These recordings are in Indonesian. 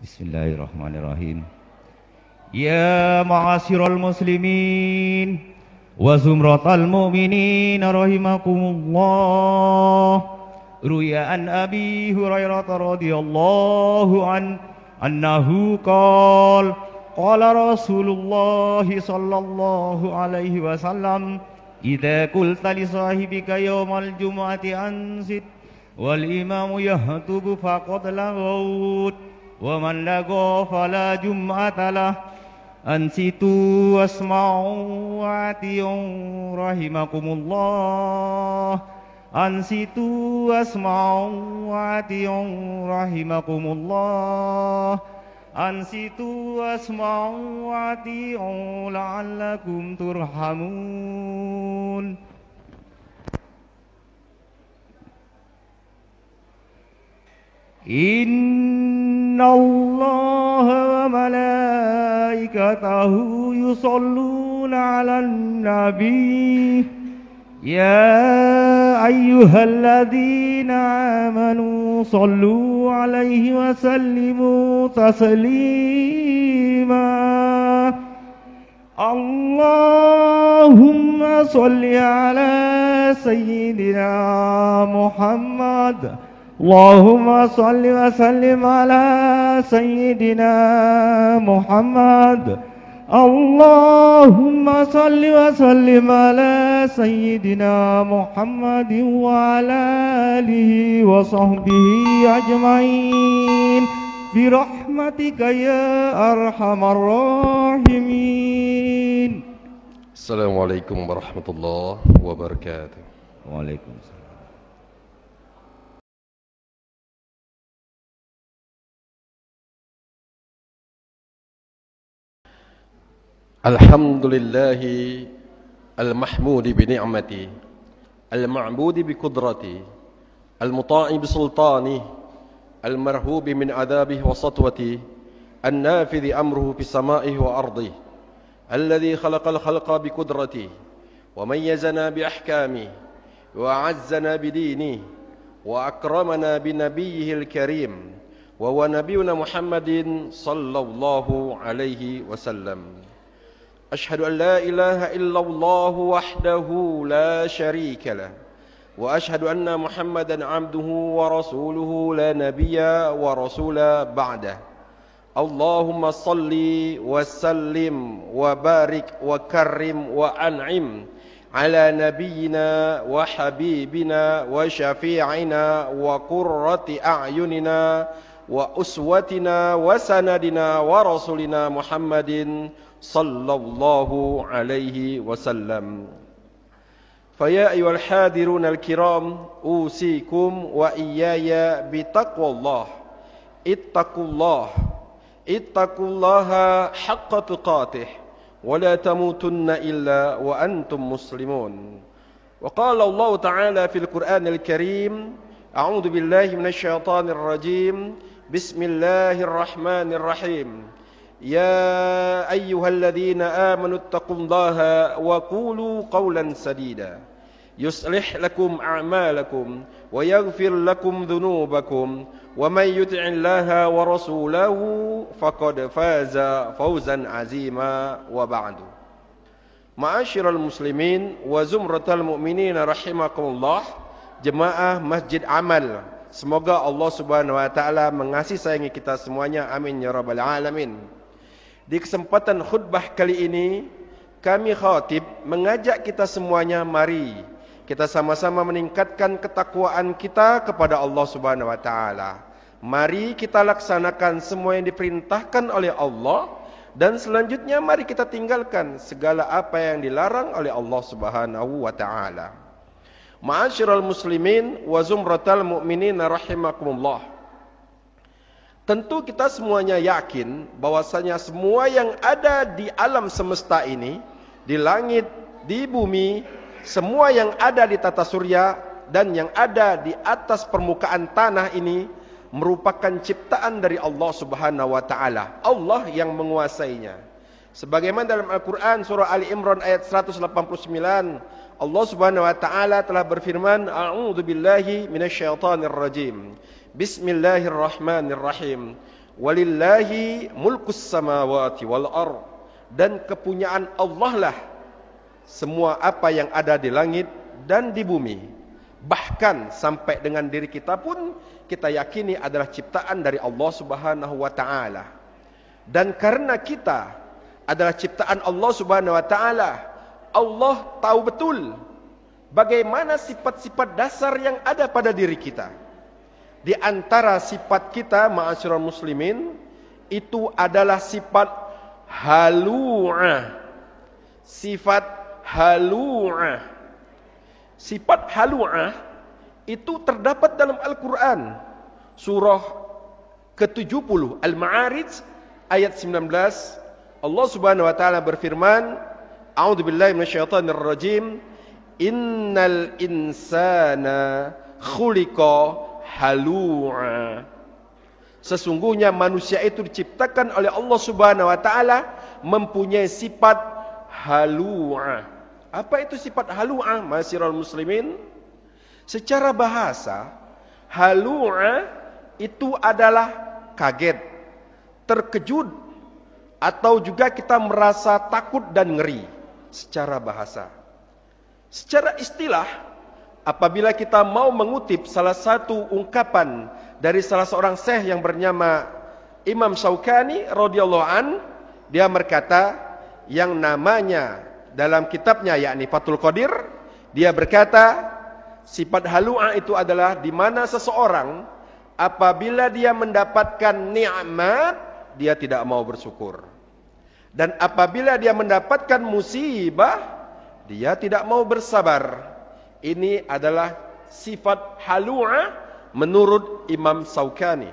Bismillahirrahmanirrahim. Ya ma'asyiral muslimin wa zumratal mu'minin rahimakumullah. Ruya an Abi Hurairah radhiyallahu annahu qala Rasulullah sallallahu alaihi wasallam idza qulta li sahibika yawmal jumu'ati ansit wal imamu yahtubu faqad laghut wa man lagha fala jum'ata lah ansitu wasma'u wa ati'u rahimakumullah. Ansitu wasma'u wa ati'u rahimakumullah. Ansitu wasma'u wa ati'u la'allakum turhamun. Inna Allaha wa malaikatahu yusalluna 'alan nabi ya ayyuhalladzina amanu sallu 'alaihi wa sallimu taslima. Allahumma salli 'ala sayyidina Muhammad. Allahumma salli wa sallim ala sayyidina Muhammad. Allahumma salli wa sallim ala sayyidina Muhammad wa ala alihi wa sahbihi ajma'in birahmatika ya arhamar rahimin. Assalamualaikum warahmatullahi wabarakatuh. Waalaikumsalam. Alhamdulillahi al-mahmudi bi ni'mati al-ma'budi bi qudrati al-muta'i bi sultani al-marhubi min adabihi wa satwati an-nafidhi amruhu fi sama'ihi wa ardihi alladhi khalaqa al-khalqa bi qudrati wa mayyazana bi ahkami wa a'azzana bi dini wa akramana bi nabiyyihi al-karim wa huwa nabiyyuna Muhammadin sallallahu alaihi wasallam. أشهد أن لا إله إلا الله وحده لا شريك له وأشهد أن محمدا عبده ورسوله لا نبي ورسول بعده. اللهم صل وسلم وبارك وكرم وأنعم على نبينا وحبيبنا وشفيعنا وقرة أعيننا وأسوتنا وسندنا ورسولنا محمد صلى الله عليه وسلم. فيا أيها الحاضرون الكرام أوصيكم وإياي بتقوى الله. اتقوا الله حق تقاته ولا تموتن إلا وأنتم مسلمون. وقال الله تعالى في القرآن الكريم أعوذ بالله من الشيطان الرجيم بسم الله الرحمن الرحيم يا أيها الذين آمنوا اتقوا الله وقولوا قولا سديدا يصلح لكم أعمالكم ويغفر لكم ذنوبكم ومن يطع الله ورسوله فقد فاز فوزا عظيما. وبعد معاشر المسلمين وزمرة المؤمنين رحمكم الله. Jemaah Masjid Amal, semoga Allah Subhanahu wa taala mengasihi sayangi kita semuanya, amin ya rabbal alamin. Di kesempatan khutbah kali ini kami khatib mengajak kita semuanya, mari kita sama-sama meningkatkan ketakwaan kita kepada Allah Subhanahu wa taala. Mari kita laksanakan semua yang diperintahkan oleh Allah dan selanjutnya mari kita tinggalkan segala apa yang dilarang oleh Allah Subhanahu wa taala. Ma'asyiral muslimin wa zumratal mu'minin rahimakumullah. Tentu kita semuanya yakin bahwasanya semua yang ada di alam semesta ini, di langit, di bumi, semua yang ada di tata surya dan yang ada di atas permukaan tanah ini merupakan ciptaan dari Allah Subhanahu wa taala. Allah yang menguasainya. Sebagaimana dalam Al-Qur'an surah Ali Imran ayat 189, Allah Subhanahu wa taala telah berfirman, A'udzu billahi minasyaitonir rajim. Bismillahirrahmanirrahim. Walillahi mulkus samawati wal ard. Dan kepunyaan Allah lah semua apa yang ada di langit dan di bumi. Bahkan sampai dengan diri kita pun kita yakini adalah ciptaan dari Allah Subhanahu wa taala. Dan karena kita adalah ciptaan Allah Subhanahu wa taala, Allah tahu betul bagaimana sifat-sifat dasar yang ada pada diri kita. Di antara sifat kita, ma'asyiral muslimin, itu adalah sifat halu'ah. Sifat halu'ah. Sifat halu'ah itu terdapat dalam Al-Quran. Surah ke-70 Al-Ma'arij ayat 19. Allah Subhanahu wa taala berfirman, A'udzubillahi minasyaitonir rajim. Innal insana khuliqa halu'a. Sesungguhnya manusia itu diciptakan oleh Allah Subhanahu wa taala mempunyai sifat halu'a. Apa itu sifat halu'a, ma'asyiral muslimin? Secara bahasa, halu'a itu adalah kaget, terkejut, atau juga kita merasa takut dan ngeri secara bahasa. Secara istilah, apabila kita mau mengutip salah satu ungkapan dari salah seorang syekh yang bernama Imam Syaukani radhiyallahu an, dia berkata yang namanya dalam kitabnya yakni Fathul Qadir, dia berkata sifat halu'ah itu adalah di mana seseorang apabila dia mendapatkan nikmat dia tidak mau bersyukur, dan apabila dia mendapatkan musibah dia tidak mau bersabar. Ini adalah sifat halu'ah menurut Imam Syaukani.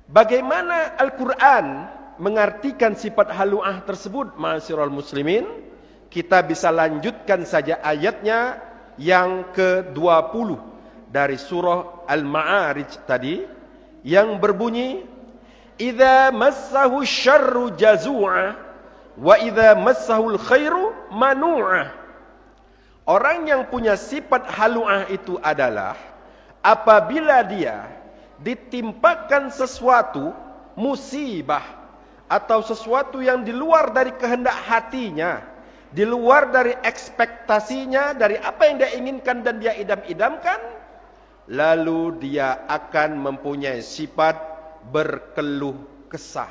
Bagaimana Al-Quran mengartikan sifat halu'ah tersebut, ma'asyiral muslimin? Kita bisa lanjutkan saja ayatnya yang ke-20 dari surah Al-Ma'arij tadi, yang berbunyi, idza massahu syarru jazu'a wa idza massahu khairu manu'a. Orang yang punya sifat halu'ah itu adalah apabila dia ditimpakan sesuatu musibah atau sesuatu yang di luar dari kehendak hatinya, di luar dari ekspektasinya, dari apa yang dia inginkan dan dia idam-idamkan, lalu dia akan mempunyai sifat berkeluh kesah.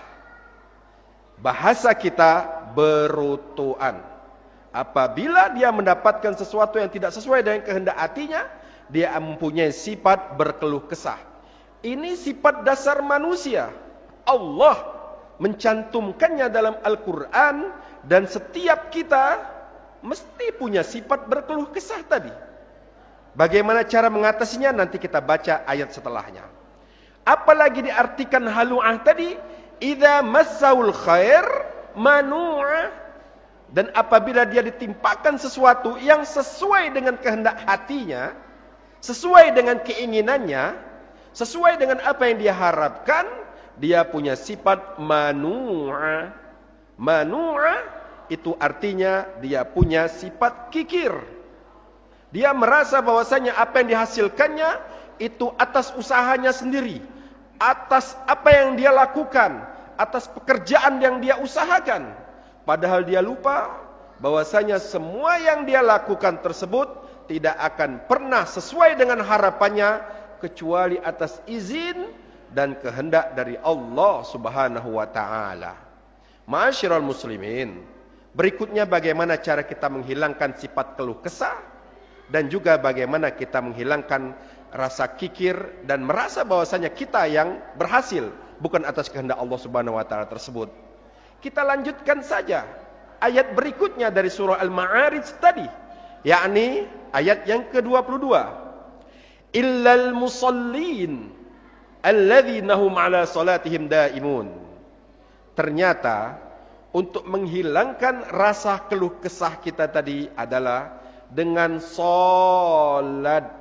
Bahasa kita berutuan. Apabila dia mendapatkan sesuatu yang tidak sesuai dengan kehendak hatinya, dia mempunyai sifat berkeluh kesah. Ini sifat dasar manusia. Allah mencantumkannya dalam Al-Quran, dan setiap kita mesti punya sifat berkeluh kesah tadi. Bagaimana cara mengatasinya? Nanti kita baca ayat setelahnya. Apalagi diartikan halu'ah tadi, idza massaul khair manu'a. Dan apabila dia ditimpakan sesuatu yang sesuai dengan kehendak hatinya, sesuai dengan keinginannya, sesuai dengan apa yang dia harapkan, dia punya sifat manu'a. Manu'a itu artinya dia punya sifat kikir. Dia merasa bahwasanya apa yang dihasilkannya itu atas usahanya sendiri, atas apa yang dia lakukan, atas pekerjaan yang dia usahakan. Padahal dia lupa bahwasanya semua yang dia lakukan tersebut tidak akan pernah sesuai dengan harapannya kecuali atas izin dan kehendak dari Allah Subhanahu wa taala. Ma'asyiral muslimin, berikutnya bagaimana cara kita menghilangkan sifat keluh kesah, dan juga bagaimana kita menghilangkan rasa kikir dan merasa bahwasanya kita yang berhasil bukan atas kehendak Allah Subhanahu wa taala tersebut. Kita lanjutkan saja ayat berikutnya dari surah Al-Ma'arij tadi, yakni ayat yang ke-22. Illal musallin alladzina hum ala salatihim daimun. Ternyata untuk menghilangkan rasa keluh kesah kita tadi adalah dengan salat.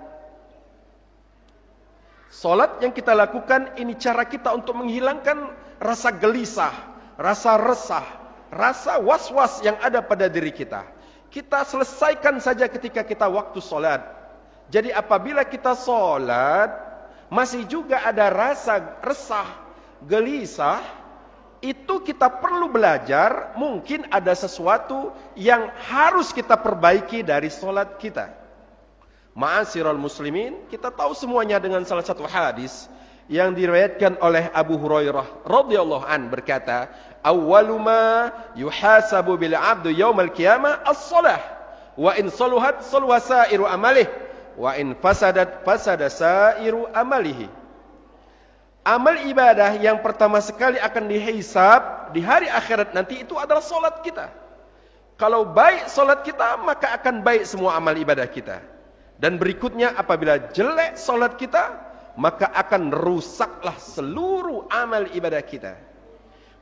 Salat yang kita lakukan ini cara kita untuk menghilangkan rasa gelisah, rasa resah, rasa was-was yang ada pada diri kita. Kita selesaikan saja ketika kita waktu salat. Jadi apabila kita salat masih juga ada rasa resah, gelisah, itu kita perlu belajar, mungkin ada sesuatu yang harus kita perbaiki dari solat kita. Ma'asyiral muslimin, kita tahu semuanya dengan salah satu hadis yang diriwayatkan oleh Abu Hurairah radhiyallahu an berkata, "Awwalu ma yuhasabu bil 'abdu yaumal qiyamah as-shalah, wa in saluhat saluha sa'iru amalih, wa in fasadat fasada sa'iru amalihi." Amal ibadah yang pertama sekali akan dihisab di hari akhirat nanti itu adalah solat kita. Kalau baik solat kita, maka akan baik semua amal ibadah kita. Dan berikutnya, apabila jelek solat kita, maka akan rusaklah seluruh amal ibadah kita.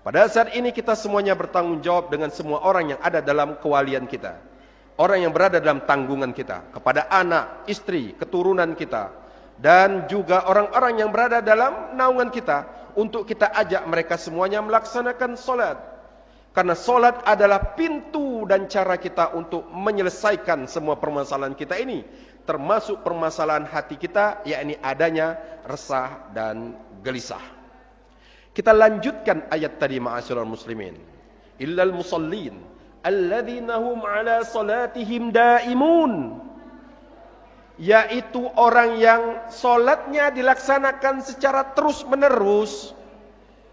Pada saat ini kita semuanya bertanggung jawab dengan semua orang yang ada dalam kewalian kita. Orang yang berada dalam tanggungan kita. Kepada anak, istri, keturunan kita. Dan juga orang-orang yang berada dalam naungan kita. Untuk kita ajak mereka semuanya melaksanakan solat. Karena solat adalah pintu dan cara kita untuk menyelesaikan semua permasalahan kita ini. Termasuk permasalahan hati kita, yakni adanya resah dan gelisah. Kita lanjutkan ayat tadi, ma'asyiral muslimin. Illal musallin alladzina hum ala salatihim daimun. Yaitu orang yang solatnya dilaksanakan secara terus menerus.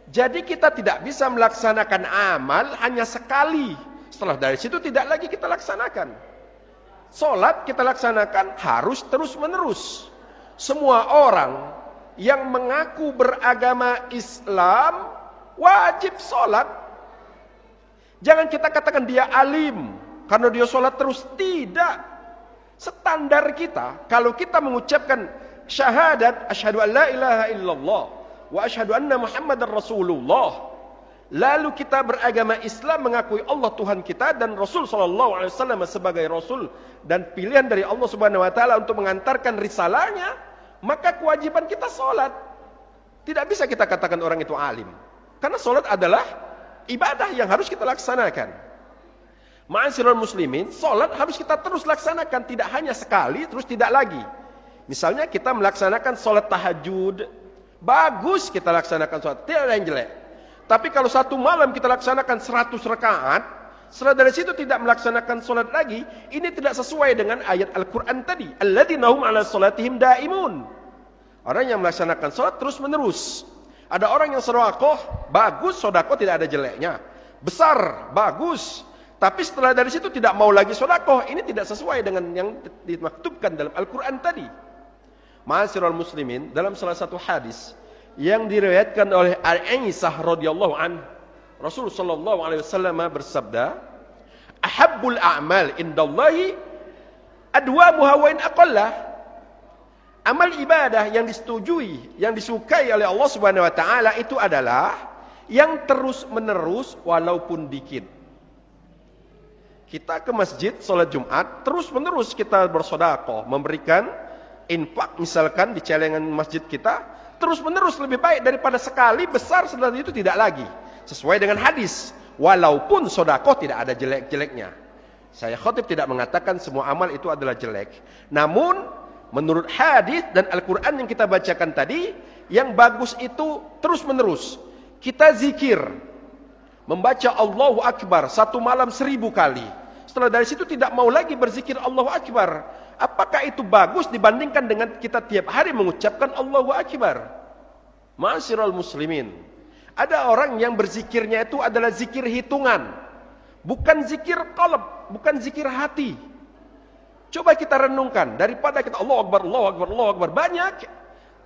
Jadi kita tidak bisa melaksanakan amal hanya sekali. Setelah dari situ tidak lagi kita laksanakan. Solat kita laksanakan harus terus menerus. Semua orang yang mengaku beragama Islam wajib solat. Jangan kita katakan dia alim karena dia solat terus. Tidak. Standar kita, kalau kita mengucapkan syahadat asyhadu an la ilaha illallah wa asyhadu anna muhammadar rasulullah, lalu kita beragama Islam, mengakui Allah Tuhan kita dan Rasul SAW sebagai Rasul dan pilihan dari Allah Subhanahu Wa Taala untuk mengantarkan risalahnya, maka kewajiban kita solat. Tidak bisa kita katakan orang itu alim, karena solat adalah ibadah yang harus kita laksanakan. Ma'asyiral muslimin, solat harus kita terus laksanakan, tidak hanya sekali terus tidak lagi. Misalnya kita melaksanakan solat tahajud, bagus kita laksanakan solat, tidak ada yang jelek. Tapi kalau satu malam kita laksanakan 100 rakaat, setelah dari situ tidak melaksanakan solat lagi, ini tidak sesuai dengan ayat Al-Quran tadi. Alladzina hum ala salatihim daimun. Orang yang melaksanakan solat terus menerus. Ada orang yang sedekah, bagus, sedekah tidak ada jeleknya. Besar, bagus. Tapi setelah dari situ tidak mau lagi sedekah, ini tidak sesuai dengan yang dimaktubkan dalam Al-Quran tadi. Ma'asyiral muslimin, dalam salah satu hadis yang diriwayatkan oleh Aisyah radhiyallahu an, Rasul sallallahu alaihi wasallam bersabda, "Ahabbul a'mal indallahi adwamuha wa in aqalla." Amal ibadah yang disetujui, yang disukai oleh Allah Subhanahu wa taala itu adalah yang terus-menerus walaupun dikit. Kita ke masjid salat Jumat, terus-menerus kita bersedekah, memberikan infak misalkan di celengan masjid kita, terus-menerus lebih baik daripada sekali besar setelah itu tidak lagi. Sesuai dengan hadis, walaupun sedekah tidak ada jelek-jeleknya. Saya khatib tidak mengatakan semua amal itu adalah jelek. Namun, menurut hadis dan Al-Quran yang kita bacakan tadi, yang bagus itu terus-menerus. Kita zikir, membaca Allahu Akbar satu malam 1000 kali. Setelah dari situ tidak mau lagi berzikir Allahu Akbar. Apakah itu bagus dibandingkan dengan kita tiap hari mengucapkan Allahu Akbar? Ma'asyiral muslimin, ada orang yang berzikirnya itu adalah zikir hitungan, bukan zikir qalb, bukan zikir hati. Coba kita renungkan, daripada kita Allahu Akbar, Allahu Akbar, Allahu Akbar banyak,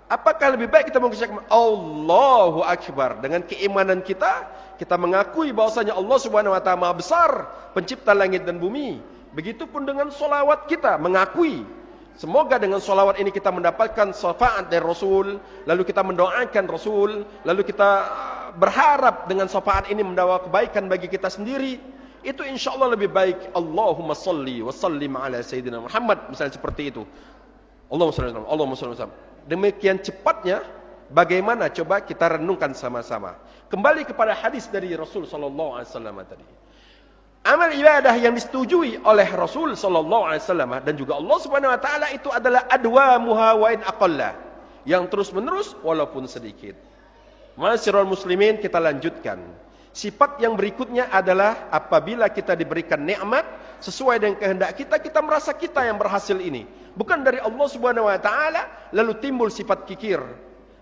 apakah lebih baik kita mengucapkan Allahu Akbar dengan keimanan kita mengakui bahwasanya Allah Subhanahu wa taala Maha besar, pencipta langit dan bumi. Begitupun dengan solawat kita, mengakui semoga dengan solawat ini kita mendapatkan syafaat dari Rasul, lalu kita mendoakan Rasul, lalu kita berharap dengan syafaat ini membawa kebaikan bagi kita sendiri. Itu insya Allah lebih baik. Allahumma salli wa sallim ala Sayyidina Muhammad, misalnya seperti itu. Allahumma salli wa sallim. Demikian cepatnya, bagaimana coba kita renungkan sama-sama. Kembali kepada hadis dari Rasul sallallahu alaihi wasallam tadi. Amal ibadah yang disetujui oleh Rasul sallallahu alaihi wasallam dan juga Allah Subhanahu wa taala itu adalah adwamuha wa in aqalla, yang terus-menerus walaupun sedikit. Ma'asyiral muslimin, kita lanjutkan. Sifat yang berikutnya adalah apabila kita diberikan nikmat sesuai dengan kehendak kita, kita merasa kita yang berhasil ini, bukan dari Allah Subhanahu wa taala, lalu timbul sifat kikir.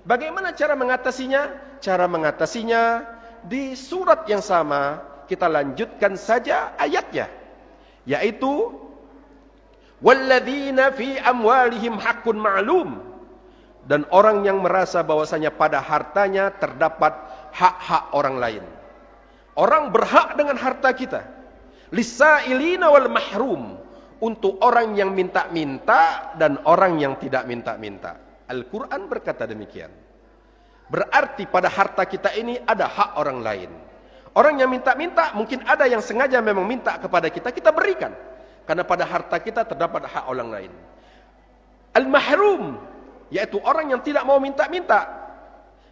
Bagaimana cara mengatasinya? Cara mengatasinya di surat yang sama, kita lanjutkan saja ayatnya, yaitu walladzina fi amwalihim haqqun ma'lum, dan orang yang merasa bahwasanya pada hartanya terdapat hak-hak orang lain. Orang berhak dengan harta kita. Lisailina wal mahrum, untuk orang yang minta-minta dan orang yang tidak minta-minta. Al-Quran berkata demikian. Berarti pada harta kita ini ada hak orang lain. Orang yang minta-minta, mungkin ada yang sengaja memang minta kepada kita, kita berikan. Karena pada harta kita terdapat hak orang lain. Al-mahrum, yaitu orang yang tidak mau minta-minta,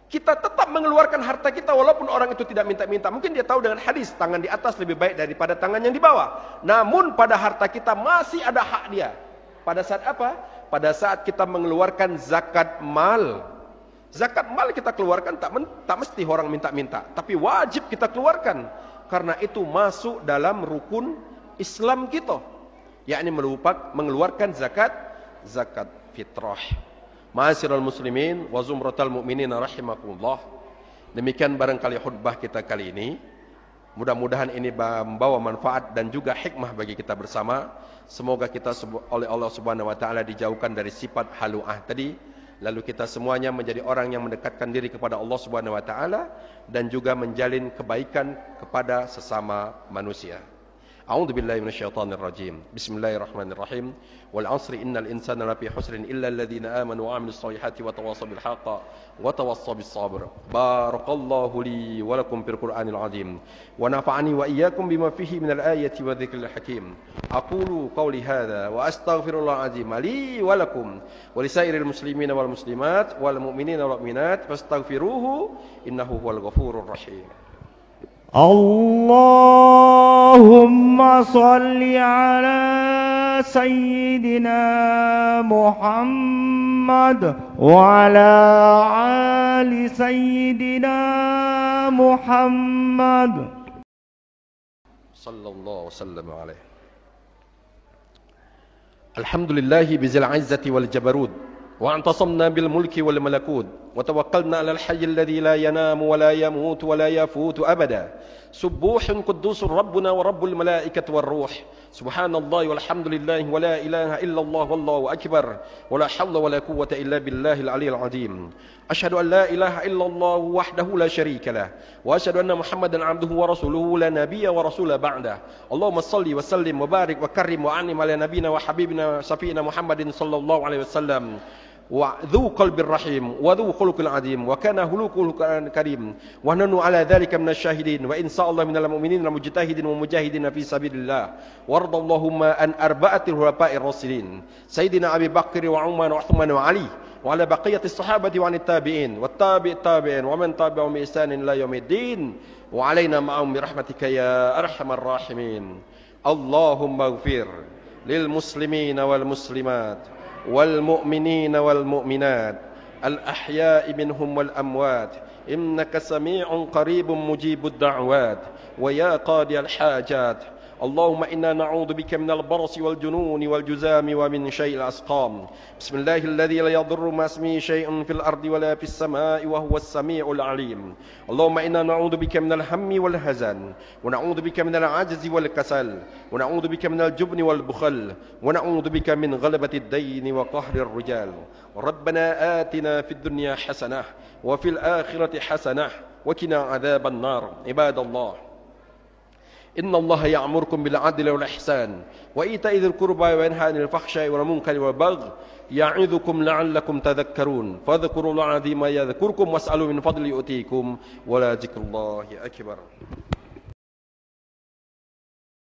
kita tetap mengeluarkan harta kita walaupun orang itu tidak minta-minta. Mungkin dia tahu dengan hadis, tangan di atas lebih baik daripada tangan yang di bawah. Namun pada harta kita masih ada hak dia. Pada saat apa? Pada saat kita mengeluarkan zakat mal. Zakat mal kita keluarkan tak mesti orang minta-minta, tapi wajib kita keluarkan. Karena itu masuk dalam rukun Islam kita, yakni mengeluarkan zakat fitrah. Ma'asyiral muslimin wa zumratal mu'minin rahimakumullah. Demikian barangkali khutbah kita kali ini. Mudah-mudahan ini membawa manfaat dan juga hikmah bagi kita bersama. Semoga kita oleh Allah Subhanahu wa taala dijauhkan dari sifat halu'ah tadi, lalu kita semuanya menjadi orang yang mendekatkan diri kepada Allah Subhanahu wa taala dan juga menjalin kebaikan kepada sesama manusia. A'udzu billahi minasyaitonir rajim. Bismillahirrahmanirrahim. Wal 'asri innal insana lafi khusrin illa alladhina amanu wa 'amilus solihati wa tawassaw bil haqqi wa tawassaw bis sabr. Barakallahu li wa lakum fil Qur'anil 'azim. Wa nafa'ani wa iyyakum bima fihi minal ayati wa dzikril hakim. Aqulu qawli hadza wa astaghfirullah 'azim li wa lakum wa lisairil muslimina wal muslimat wal mu'minina wal mu'minat fastaghfiruhu innahu huwal ghafurur rahim. Allahumma salli ala Sayyidina Muhammad wa ala ali Sayyidina Muhammad sallallahu wasallam alaihi. Alhamdulillahi bizil izzati wal jabarut wa antasamna bil mulki wal malakut wa tawakkalna ala al hayy alladhi la yanamu wa la yamutu wa la yafutu abada. Subuhun quddusur rabbuna wa rabbul malaikati war ruh. Subhanallahi walhamdulillahi wa la ilaha illallah wallahu akbar wa la hawla wa la quwwata illa billahil aliyyil azim. Asyhadu an la ilaha illallah wahdahu la syarika lah wa asyhadu anna Muhammadan abduhu wa rasuluhu la nabiyya wa rasula ba'dah. Allahumma shalli wa sallim wa barik wa karrim wa an'im ala nabiyyina wa habibina safiina Muhammadin sallallahu alaihi wasallam. وذو قلب الرحيم وذو خلق العظيم وكان خلقه الكريم ونحن على ذلك من الشاهدين وإن شاء الله من المؤمنين المجتهدين ومجاهدين في سبيل الله. وارض اللهم عن أربعة الخلفاء الراشدين سيدنا أبي بكر وعمر وعثمان وعلي وعلى بقية الصحابة وعن التابعين والتابعين ومن تابعهم بإحسان إلى يوم الدين وعلينا معهم برحمتك يا أرحم الراحمين. اللهم اغفر للمسلمين والمسلمات والمؤمنين والمؤمنات الأحياء منهم والأموات إنك سميع قريب مجيب الدعوات ويا قاضي الحاجات. اللهم إنا نعوذ بك من البرص والجنون والجزام ومن شيء الأسقام. بسم الله الذي لا يضر مع اسمه شيء في الأرض ولا في السماء وهو السميع العليم. اللهم إنا نعوذ بك من الهم والحزن ونعوذ بك من العجز والكسل ونعوذ بك من الجبن والبخل ونعوذ بك من غلبة الدين وقهر الرجال. ربنا آتنا في الدنيا حسنة وفي الآخرة حسنة وقنا عذاب النار. عباد الله، إن الله يأمركم بالعدل والإحسان وإيتاء ذي القربى وينهى عن الفحشاء والمنكر والبغي يعظكم لعلكم تذكرون. فاذكروا الله العظيم يذكركم واسألوا من فضله يؤتيكم ولذكر الله أكبر.